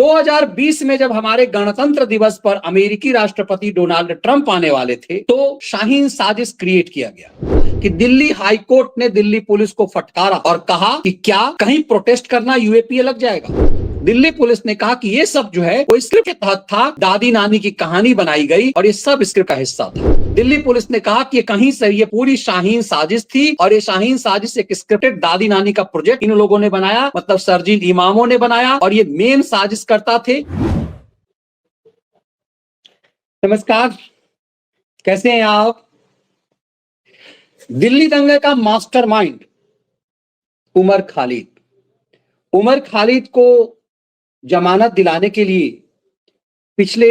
2020 में जब हमारे गणतंत्र दिवस पर अमेरिकी राष्ट्रपति डोनाल्ड ट्रंप आने वाले थे तो शाहीन साजिश क्रिएट किया गया कि दिल्ली हाई कोर्ट ने दिल्ली पुलिस को फटकारा और कहा कि क्या कहीं प्रोटेस्ट करना यूएपीए लग जाएगा। दिल्ली पुलिस ने कहा कि ये सब जो है वो स्क्रिप्ट के तहत था, दादी नानी की कहानी बनाई गई और ये सब स्क्रिप्ट का हिस्सा था। दिल्ली पुलिस ने कहा कि कहीं से ये पूरी शाहीन साजिश थी और ये शाहीन साजिश एक स्क्रिप्टेड दादी नानी का प्रोजेक्ट इन लोगों ने बनाया, मतलब शरजील इमामों ने बनाया और ये मेन साजिश करता थे। नमस्कार, कैसे हैं आप? दिल्ली दंगे का मास्टरमाइंड उमर खालिद को जमानत दिलाने के लिए पिछले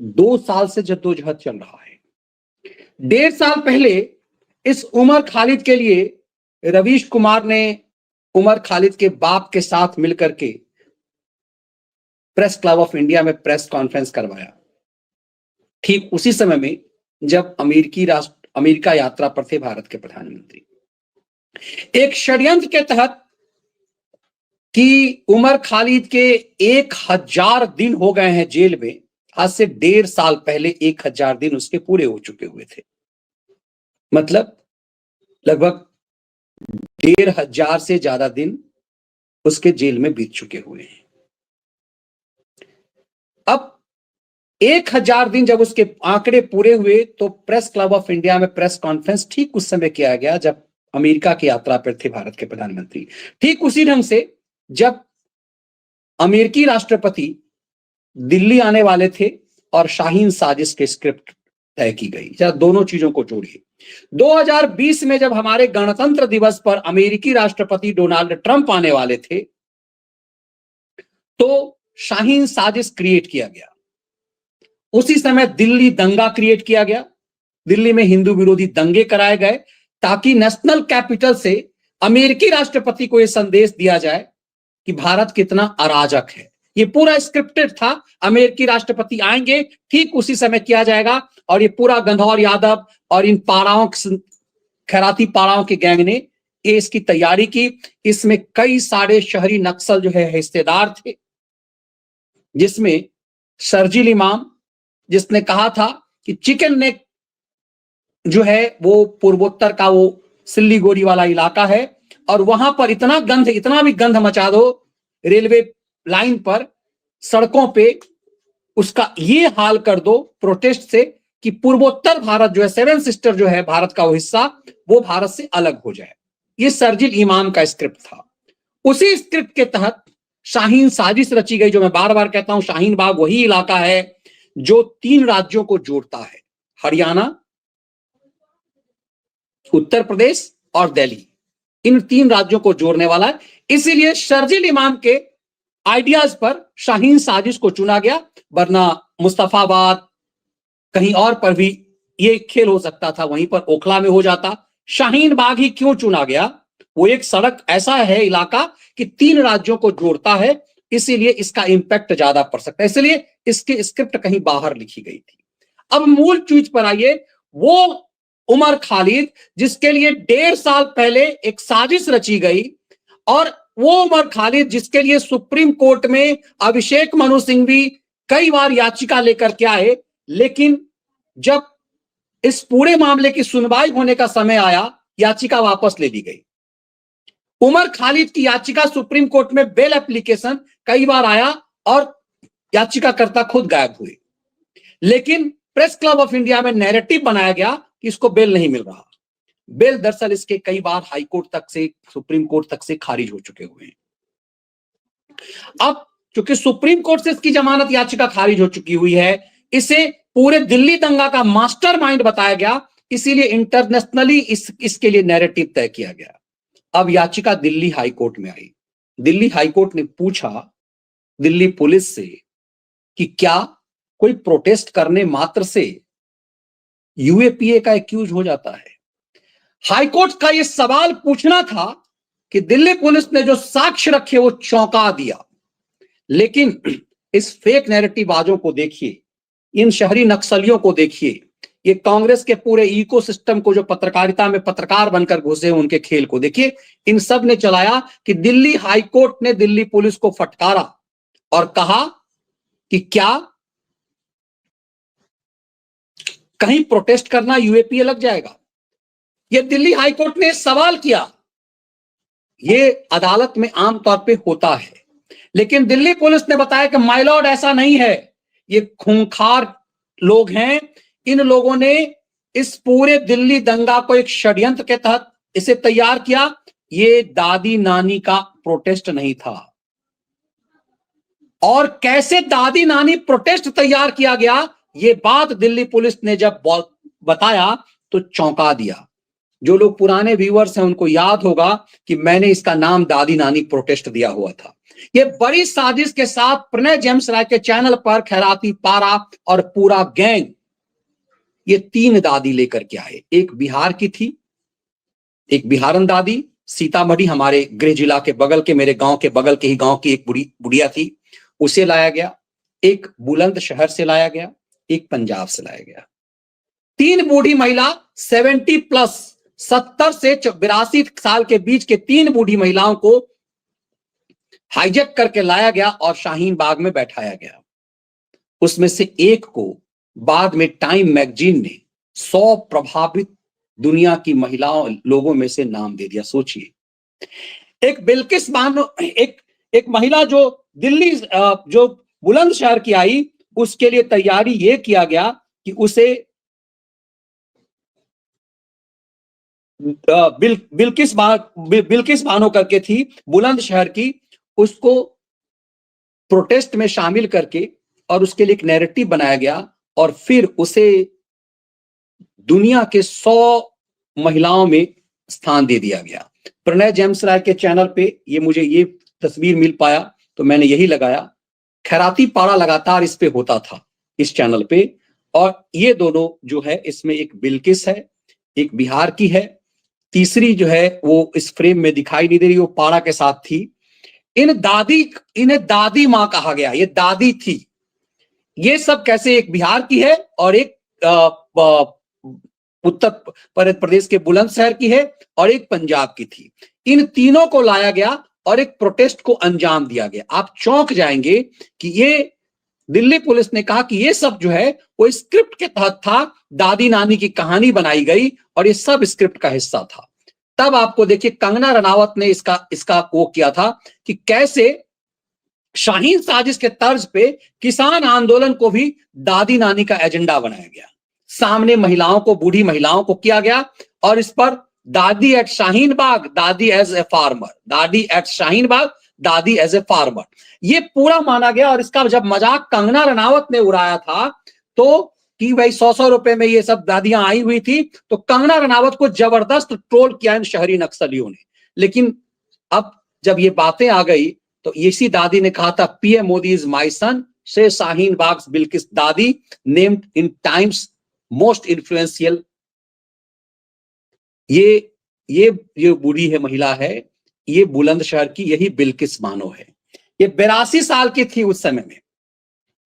2 साल से जद्दोजहद चल रहा है। 1.5 साल पहले इस उमर खालिद के लिए रवीश कुमार ने उमर खालिद के बाप के साथ मिलकर के प्रेस क्लब ऑफ इंडिया में प्रेस कॉन्फ्रेंस करवाया। ठीक उसी समय में जब अमेरिका यात्रा पर थे भारत के प्रधानमंत्री। एक षड्यंत्र के तहत कि उमर खालिद के 1000 दिन हो गए हैं जेल में, आज से 1.5 साल पहले 1000 दिन उसके पूरे हो चुके हुए थे। मतलब लगभग 1500 से ज्यादा दिन उसके जेल में बीत चुके हुए हैं। अब 1000 दिन जब उसके आंकड़े पूरे हुए तो प्रेस क्लब ऑफ इंडिया में प्रेस कॉन्फ्रेंस ठीक उस समय किया गया जब अमेरिका की यात्रा पर थे भारत के प्रधानमंत्री। ठीक उसी ढंग से जब अमेरिकी राष्ट्रपति दिल्ली आने वाले थे और शाहीन साजिश के स्क्रिप्ट तय की गई। जरा दोनों चीजों को जोड़िए। 2020 में जब हमारे गणतंत्र दिवस पर अमेरिकी राष्ट्रपति डोनाल्ड ट्रंप आने वाले थे तो शाहीन साजिश क्रिएट किया गया। उसी समय दिल्ली दंगा क्रिएट किया गया। दिल्ली में हिंदू विरोधी दंगे कराए गए ताकि नेशनल कैपिटल से अमेरिकी राष्ट्रपति को यह संदेश दिया जाए कि भारत कितना अराजक है। ये पूरा स्क्रिप्टेड था। अमेरिकी राष्ट्रपति आएंगे, ठीक उसी समय किया जाएगा और ये पूरा गंधौर यादव और इन खैराती पाड़ाओं के गैंग ने ये इसकी तैयारी की। इसमें कई सारे शहरी नक्सल जो है हिस्सेदार थे, जिसमें शरजील इमाम, जिसने कहा था कि चिकन नेक जो है वो पूर्वोत्तर का वो सिल्लीगुड़ी वाला इलाका है और वहां पर इतना भी गंध मचा दो रेलवे लाइन पर, सड़कों पे, उसका ये हाल कर दो प्रोटेस्ट से कि पूर्वोत्तर भारत जो है, 7 सिस्टर जो है भारत का वो हिस्सा, वो भारत से अलग हो जाए। ये शरजील इमाम का स्क्रिप्ट था। उसी स्क्रिप्ट के तहत शाहीन साजिश रची गई। जो मैं बार बार कहता हूं, शाहीन बाग वही इलाका है जो 3 राज्यों को जोड़ता है, हरियाणा, उत्तर प्रदेश और दिल्ली। इन 3 राज्यों को जोड़ने वाला है। इसीलिए शरजील इमाम के आइडियाज पर शाहीन साजिश को चुना गया, वरना मुस्तफाबाद कहीं और पर भी ये खेल हो सकता था, वहीं पर ओखला में हो जाता। शाहीन बाग ही क्यों चुना गया? वो एक सड़क ऐसा है इलाका कि 3 राज्यों को जोड़ता है, इसीलिए इसका इंपैक्ट ज्यादा पड़ सकता है। इसलिए इसकी स्क्रिप्ट कहीं बाहर लिखी गई थी। अब मूल चीज पर आइए। वो उमर खालिद जिसके लिए 1.5 साल पहले एक साजिश रची गई, और वो उमर खालिद जिसके लिए सुप्रीम कोर्ट में अभिषेक मनु सिंह भी कई बार याचिका लेकर के आए, लेकिन जब इस पूरे मामले की सुनवाई होने का समय आया, याचिका वापस ले ली गई। उमर खालिद की याचिका सुप्रीम कोर्ट में बेल एप्लीकेशन कई बार आया और याचिकाकर्ता खुद गायब हुए। लेकिन प्रेस क्लब ऑफ इंडिया में नैरेटिव बनाया गया कि इसको बेल नहीं मिल रहा। बेल दरअसल इसके कई बार हाई कोर्ट तक से, सुप्रीम कोर्ट तक से खारिज हो चुके हुए हैं। अब चूंकि सुप्रीम कोर्ट से इसकी जमानत याचिका खारिज हो चुकी हुई है, इसे पूरे दिल्ली दंगा का मास्टरमाइंड बताया गया, इसीलिए इंटरनेशनली इसके लिए नैरेटिव तय किया गया। अब याचिका दिल्ली हाई कोर्ट में आई। दिल्ली हाई कोर्ट ने पूछा दिल्ली पुलिस से कि क्या कोई प्रोटेस्ट करने मात्र से यूएपीए का एक्यूज हो जाता है। हाईकोर्ट का यह सवाल पूछना था कि दिल्ली पुलिस ने जो साक्ष्य रखे वो चौंका दिया। लेकिन इस फेक नैरेटिव बाजों को देखिए, इन शहरी नक्सलियों को देखिए, ये कांग्रेस के पूरे इकोसिस्टम को, जो पत्रकारिता में पत्रकार बनकर घुसे उनके खेल को देखिए। इन सब ने चलाया कि दिल्ली हाईकोर्ट ने दिल्ली पुलिस को फटकारा और कहा कि क्या कहीं प्रोटेस्ट करना यूएपीए लग जाएगा। यह दिल्ली हाईकोर्ट ने सवाल किया। यह अदालत में आमतौर पे होता है, लेकिन दिल्ली पुलिस ने बताया कि माय लॉर्ड ऐसा नहीं है, ये खूंखार लोग हैं। इन लोगों ने इस पूरे दिल्ली दंगा को एक षड्यंत्र के तहत इसे तैयार किया। ये दादी नानी का प्रोटेस्ट नहीं था। और कैसे दादी नानी प्रोटेस्ट तैयार किया गया, ये बात दिल्ली पुलिस ने जब बताया तो चौंका दिया। जो लोग पुराने व्यूअर्स हैं उनको याद होगा कि मैंने इसका नाम दादी नानी प्रोटेस्ट दिया हुआ था। ये बड़ी साजिश के साथ प्रणय जेम्स राय के चैनल पर खैराती पारा और पूरा गैंग ये 3 दादी लेकर के आए। एक बिहार की थी, एक बिहारन दादी, सीतामढ़ी हमारे गृह जिला के बगल के, मेरे गांव के बगल के ही गांव की एक बुढ़िया थी, उसे लाया गया। एक बुलंदशहर से लाया गया, एक पंजाब से लाया गया। 3 बूढ़ी महिला 70 प्लस 70 से 82 साल के बीच के 3 बूढ़ी महिलाओं को हाईजैक करके लाया गया और शाहीन बाग में बैठाया गया। उसमें से एक को बाद में टाइम मैगजीन ने 100 प्रभावित दुनिया की महिलाओं लोगों में से नाम दे दिया। सोचिए, एक बिल्किस बानो, एक महिला जो दिल्ली जो बुलंदशहर की आई, उसके लिए तैयारी ये किया गया कि उसे बिल्किस बानो करके थी बुलंदशहर की, उसको प्रोटेस्ट में शामिल करके और उसके लिए एक नैरेटिव बनाया गया और फिर उसे दुनिया के 100 महिलाओं में स्थान दे दिया गया। प्रणय जेम्स राय के चैनल पे मुझे ये तस्वीर मिल पाया तो मैंने यही लगाया। खैराती पारा लगातार इस पे होता था, इस चैनल पे। और ये दोनों जो है, इसमें एक बिल्किस है, एक बिहार की है, तीसरी जो है वो इस फ्रेम में दिखाई नहीं दे रही, वो पारा के साथ थी। इन्हें दादी मां कहा गया, ये दादी थी। ये सब कैसे, एक बिहार की है और एक उत्तर प्रदेश के बुलंदशहर की है और एक पंजाब की थी। इन तीनों को लाया गया और एक प्रोटेस्ट को अंजाम दिया गया। आप चौंक जाएंगे कि ये दिल्ली पुलिस ने कहा कि ये सब जो है वो स्क्रिप्ट के तहत था, दादी नानी की कहानी बनाई गई और ये सब स्क्रिप्ट का हिस्सा था। तब आपको देखिए कंगना रनावत ने इसका वो किया था कि कैसे शाहीन साजिश के तर्ज पे किसान आंदोलन को भी दादी नानी का एजेंडा बनाया गया। सामने महिलाओं को, बूढ़ी महिलाओं को किया गया और इस पर दादी एट शाहीन बाग, दादी एज ए फार्मर, दादी एट शाहीन बाग, दादी एज ए फार्मर, ये पूरा माना गया। और इसका जब मजाक कंगना रनावत ने उड़ाया था तो कि भाई 100 रुपए में ये सब दादियां आई हुई थी, तो कंगना रनावत को जबरदस्त ट्रोल किया इन शहरी नक्सलियों ने। लेकिन अब जब ये बातें आ गई तो इसी दादी ने कहा था, PM Modi is my son, से शाहीन बाग बिल्किस दादी named in times most influential. ये बूढ़ी है, महिला है, ये बुलंदशहर की यही बिल्किस बानो है। ये 82 साल की थी उस समय में।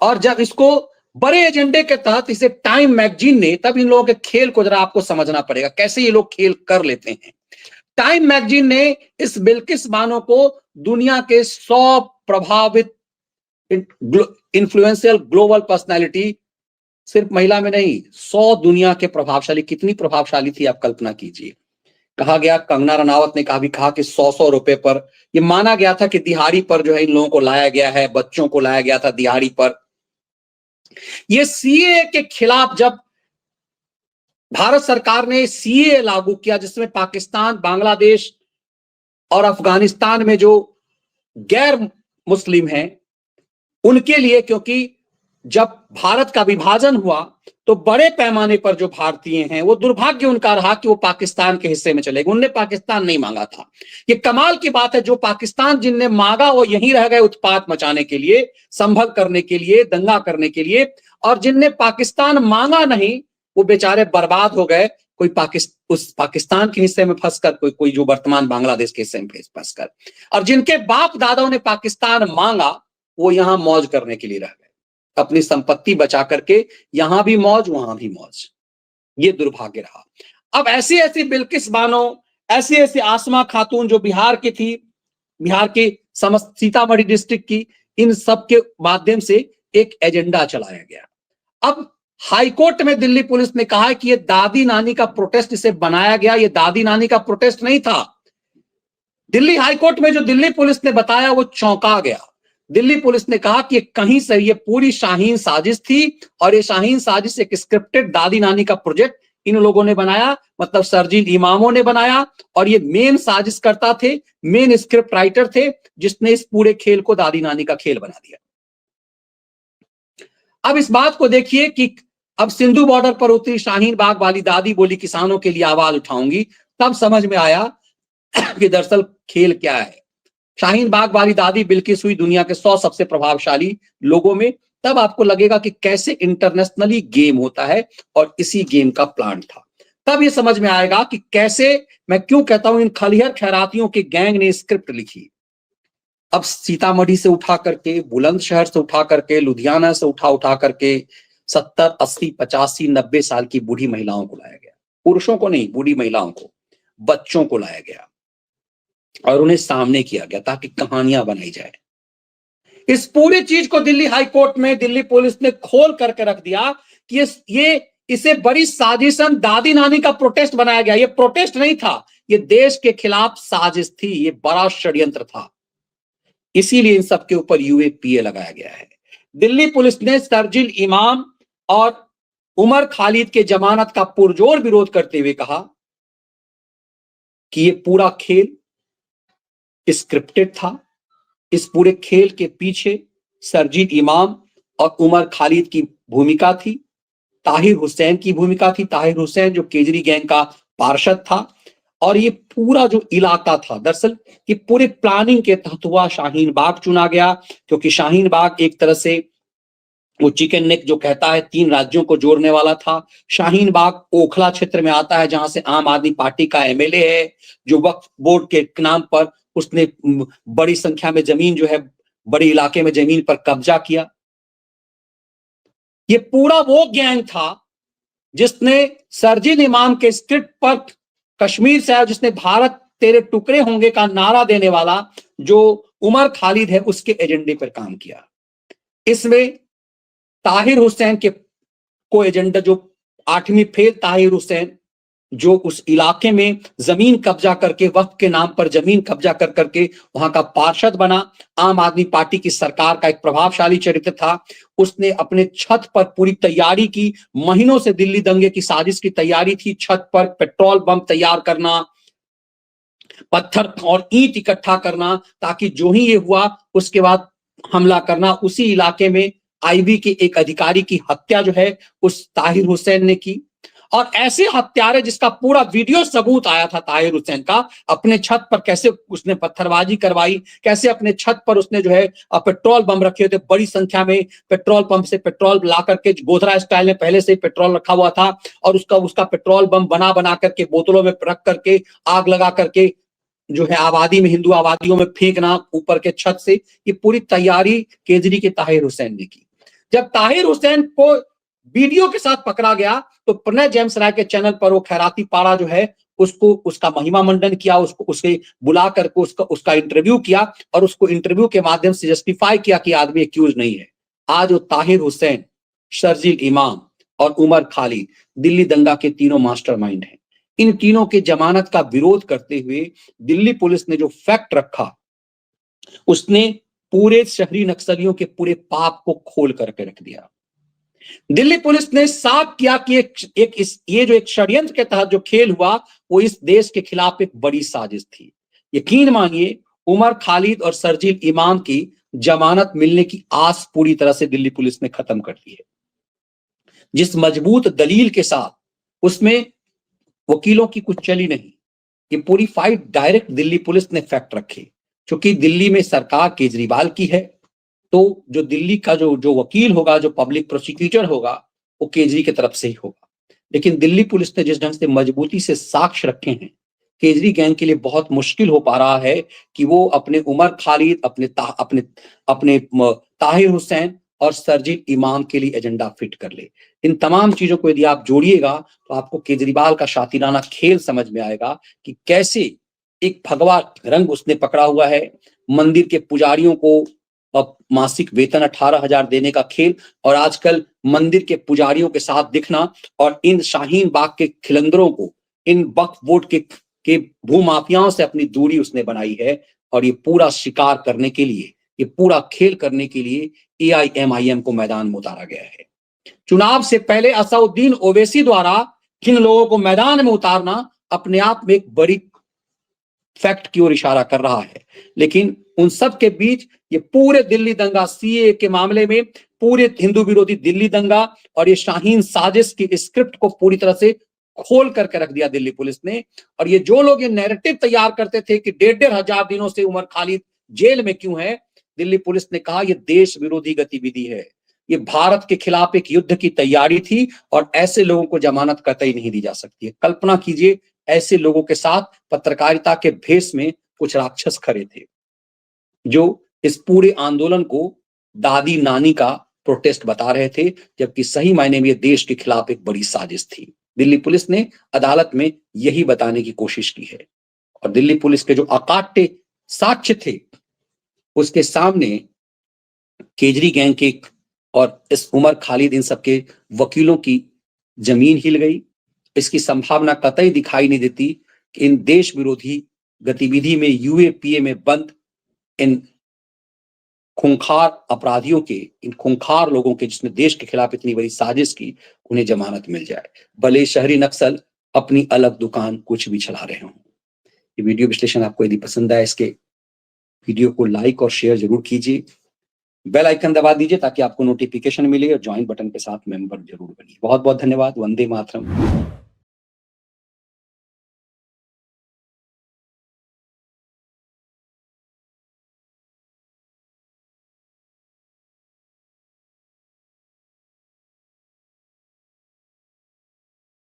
और जब इसको बड़े एजेंडे के तहत इसे टाइम मैगजीन ने, तब इन लोगों के खेल को जरा आपको समझना पड़ेगा कैसे ये लोग खेल कर लेते हैं। टाइम मैगजीन ने इस बिल्किस बानो को दुनिया के 100 प्रभावित इन्फ्लुएंशियल ग्लोबल पर्सनालिटी, सिर्फ महिला में नहीं, 100 दुनिया के प्रभावशाली, कितनी प्रभावशाली थी आप कल्पना कीजिए। कहा गया, कंगना रनावत ने कहा कि 100 रुपए पर यह माना गया था कि दिहाड़ी पर जो है इन लोगों को लाया गया है, बच्चों को लाया गया था दिहाड़ी पर। यह सीए के खिलाफ जब भारत सरकार ने सीए लागू किया, जिसमें पाकिस्तान, बांग्लादेश और अफगानिस्तान में जो गैर मुस्लिम हैं उनके लिए, क्योंकि जब भारत का विभाजन हुआ तो बड़े पैमाने पर जो भारतीय हैं, वो दुर्भाग्य उनका रहा कि वो पाकिस्तान के हिस्से में चले गए। उनने पाकिस्तान नहीं मांगा था। ये कमाल की बात है, जो पाकिस्तान जिनने मांगा वो यहीं रह गए उत्पात मचाने के लिए, संभल करने के लिए, दंगा करने के लिए। और जिनने पाकिस्तान मांगा नहीं वो बेचारे बर्बाद हो गए, कोई उस पाकिस्तान के हिस्से में फंसकर, कोई जो वर्तमान बांग्लादेश के हिस्से में फंसकर। और जिनके बाप दादाओं ने पाकिस्तान मांगा वो यहां मौज करने के लिए रह गए, अपनी संपत्ति बचा करके, यहां भी मौज वहां भी मौज। ये दुर्भाग्य रहा। अब ऐसी ऐसी बिल्किस बानो, ऐसी ऐसी आसमा खातून जो बिहार की थी, बिहार की सीतामढ़ी डिस्ट्रिक्ट की, इन सब के माध्यम से एक एजेंडा चलाया गया। अब हाईकोर्ट में दिल्ली पुलिस ने कहा कि ये दादी नानी का प्रोटेस्ट इसे बनाया गया, ये दादी नानी का प्रोटेस्ट नहीं था। दिल्ली हाईकोर्ट में जो दिल्ली पुलिस ने बताया वो चौंका गया। दिल्ली पुलिस ने कहा कि कहीं से ये पूरी शाहीन साजिश थी और ये शाहीन साजिश एक स्क्रिप्टेड दादी नानी का प्रोजेक्ट इन लोगों ने बनाया, मतलब शर्जील इमामों ने बनाया, और ये मेन साजिश करता थे, मेन स्क्रिप्ट राइटर थे, जिसने इस पूरे खेल को दादी नानी का खेल बना दिया। अब इस बात को देखिए कि अब सिंधु बॉर्डर पर उतरी शाहीन बाग वाली दादी बोली किसानों के लिए आवाज उठाऊंगी, तब समझ में आया कि दरअसल खेल क्या है। शाहीन बाग वाली दादी बिल्किस हुई दुनिया के 100 सबसे प्रभावशाली लोगों में। तब आपको लगेगा कि कैसे इंटरनेशनली गेम होता है, और इसी गेम का प्लान था। तब ये समझ में आएगा कि कैसे, मैं क्यों कहता हूं इन खलिहर खैरातियों के गैंग ने स्क्रिप्ट लिखी। अब सीतामढ़ी से उठा करके, बुलंदशहर से उठा करके, लुधियाना से उठा करके 70, 80, 85, 90 साल की बूढ़ी महिलाओं को लाया गया। पुरुषों को नहीं, बूढ़ी महिलाओं को, बच्चों को लाया गया और उन्हें सामने किया गया ताकि कहानियां बनाई जाए। इस पूरी चीज को दिल्ली हाई कोर्ट में दिल्ली पुलिस ने खोल करके रख दिया कि इसे बड़ी साजिशन दादी नानी का प्रोटेस्ट बनाया गया। ये प्रोटेस्ट नहीं था, ये देश के खिलाफ साजिश थी, ये बड़ा षड्यंत्र था। इसीलिए इन सब के ऊपर यूएपीए लगाया गया है। दिल्ली पुलिस ने शर्जील इमाम और उमर खालिद के जमानत का पुरजोर विरोध करते हुए कहा कि ये पूरा खेल स्क्रिप्टेड था। इस पूरे खेल के पीछे शर्जील इमाम और उमर खालिद की भूमिका थी, ताहिर हुसैन की भूमिका थी। ताहिर हुसैन जो केजरी गैंग का पार्षद था, और ये पूरा जो इलाका था, दरअसल ये पूरे प्लानिंग के तहत हुआ। शाहीन बाग चुना गया क्योंकि शाहीन बाग एक तरह से वो चिकन नेक जो कहता है 3 राज्यों को जोड़ने वाला था। शाहीन बाग ओखला क्षेत्र में आता है, जहां से आम आदमी पार्टी का एमएलए है, जो वक्फ बोर्ड के नाम पर उसने बड़ी संख्या में जमीन जो है, बड़े इलाके में जमीन पर कब्जा किया। ये पूरा वो गैंग था जिसने शर्जील इमाम के स्क्रिप्ट पर कश्मीर से आया, जिसने भारत तेरे टुकड़े होंगे का नारा देने वाला जो उमर खालिद है उसके एजेंडे पर काम किया। इसमें ताहिर हुसैन के को एजेंडा, जो 8वीं फेल ताहिर हुसैन, जो उस इलाके में जमीन कब्जा करके, वक्फ के नाम पर जमीन कब्जा कर करके वहां का पार्षद बना, आम आदमी पार्टी की सरकार का एक प्रभावशाली चरित्र था। उसने अपने छत पर पूरी तैयारी की, महीनों से दिल्ली दंगे की साजिश की तैयारी थी। छत पर पेट्रोल बम तैयार करना, पत्थर और ईंट इकट्ठा करना, ताकि जो ही ये हुआ उसके बाद हमला करना। उसी इलाके में आईबी के एक अधिकारी की हत्या जो है उस ताहिर हुसैन ने की। और ऐसे हत्यारे जिसका पूरा वीडियो सबूत आया था ताहिर हुसैन का, अपने छत पर कैसे उसने पत्थरबाजी करवाई, कैसे अपने छत पर उसने जो है पेट्रोल बम रखे थे, बड़ी संख्या में पेट्रोल पंप से पेट्रोल ला करके, गोधरा स्टाइल में पहले से ही पेट्रोल रखा हुआ था, और उसका पेट्रोल बम बना करके बोतलों में रख करके आग लगा करके जो है आबादी में, हिंदू आबादियों में फेंकना ऊपर के छत से। ये पूरी तैयारी केजरी के ताहिर हुसैन ने की। जब ताहिर हुसैन को वीडियो के साथ पकड़ा गया तो प्रणय जेम्स राय के चैनल पर वो खैराती पाड़ा जो है उसको, उसका महिमा मंडन किया, उसे बुला करके उसका इंटरव्यू किया, और उसको इंटरव्यू के माध्यम से जस्टिफाई किया कि आदमी एक्यूज नहीं है। आज वो ताहिर हुसैन, शर्जील इमाम और उमर खालिद दिल्ली दंगा के तीनों मास्टरमाइंड हैं। इन तीनों के जमानत का विरोध करते हुए दिल्ली पुलिस ने जो फैक्ट रखा, उसने पूरे शहरी नक्सलियों के पूरे पाप को खोल करके रख दिया। दिल्ली पुलिस ने साफ किया कि ये जो एक षड्यंत्र के तहत जो खेल हुआ वो इस देश के खिलाफ एक बड़ी साजिश थी। यकीन मानिए, उमर खालिद और शर्जील इमाम की जमानत मिलने की आस पूरी तरह से दिल्ली पुलिस ने खत्म कर दी है। जिस मजबूत दलील के साथ, उसमें वकीलों की कुछ चली नहीं, ये पूरी फाइट डायरेक्ट दिल्ली पुलिस ने फैक्ट रखे। क्योंकि दिल्ली में सरकार केजरीवाल की है, तो जो दिल्ली का जो वकील होगा, जो पब्लिक प्रोसिक्यूटर होगा, वो केजरी की तरफ से ही होगा। लेकिन दिल्ली पुलिस ने जिस ढंग से मजबूती से साक्ष्य रखे हैं, केजरी गैंग के लिए बहुत मुश्किल हो पा रहा है कि वो अपने उमर खालिद, अपने ताहिर हुसैन और शर्जील इमाम के लिए एजेंडा फिट कर ले। इन तमाम चीजों को यदि आप जोड़िएगा तो आपको केजरीवाल का शातिराना खेल समझ में आएगा कि कैसे एक भगवा रंग उसने पकड़ा हुआ है। मंदिर के पुजारियों को अब मासिक वेतन 18,000 देने का खेल, और आजकल मंदिर के पुजारियों के साथ दिखना, और इन शाहीन बाग के खिलंदरों को, इन वक्फ बोर्ड के भूमाफियाओं से अपनी दूरी उसने बनाई है। और ये पूरा शिकार करने के लिए, ये पूरा खेल करने के लिए AIMIM को मैदान में उतारा गया है। चुनाव से पहले असउद्दीन ओवैसी द्वारा किन लोगों को मैदान में उतारना अपने आप में एक बड़ी फैक्ट की ओर इशारा कर रहा है, लेकिन उन सब के बीच ये पूरे दिल्ली दंगा, CAA के मामले में पूरे हिंदू विरोधी दिल्ली दंगा और ये शाहीन साजिश की स्क्रिप्ट को पूरी तरह से खोल करके रख दिया दिल्ली पुलिस ने। और ये जो लोग ये नैरेटिव तैयार करते थे कि 1,500 दिनों से उमर खालिद जेल में क्यों है, दिल्ली पुलिस ने कहा यह देश विरोधी गतिविधि है, ये भारत के खिलाफ एक युद्ध की तैयारी थी और ऐसे लोगों को जमानत कतई नहीं दी जा सकती है। कल्पना कीजिए, ऐसे लोगों के साथ पत्रकारिता के भेष में कुछ राक्षस खड़े थे जो इस पूरे आंदोलन को दादी नानी का प्रोटेस्ट बता रहे थे, जबकि सही मायने में यह देश के खिलाफ एक बड़ी साजिश थी। दिल्ली पुलिस ने अदालत में यही बताने की कोशिश की है और दिल्ली पुलिस के जो अकाट्य साक्ष्य थे उसके सामने केजरी गैंग के और इस उमर खालिद, इन सबके वकीलों की जमीन हिल गई। इसकी संभावना कतई दिखाई नहीं देती कि इन देश विरोधी गतिविधि में UAPA में बंद इन खूंखार अपराधियों के, इन खूंखार लोगों के जिसने देश के खिलाफ इतनी बड़ी साजिश की, उन्हें जमानत मिल जाए, भले शहरी नक्सल अपनी अलग दुकान कुछ भी चला रहे हों। ये वीडियो विश्लेषण आपको यदि पसंद आए, इसके वीडियो को लाइक और शेयर जरूर कीजिए, बेल आइकन दबा दीजिए ताकि आपको नोटिफिकेशन मिले और ज्वाइन बटन के साथ मेंबर जरूर बनिए। बहुत बहुत धन्यवाद। वंदे मातरम।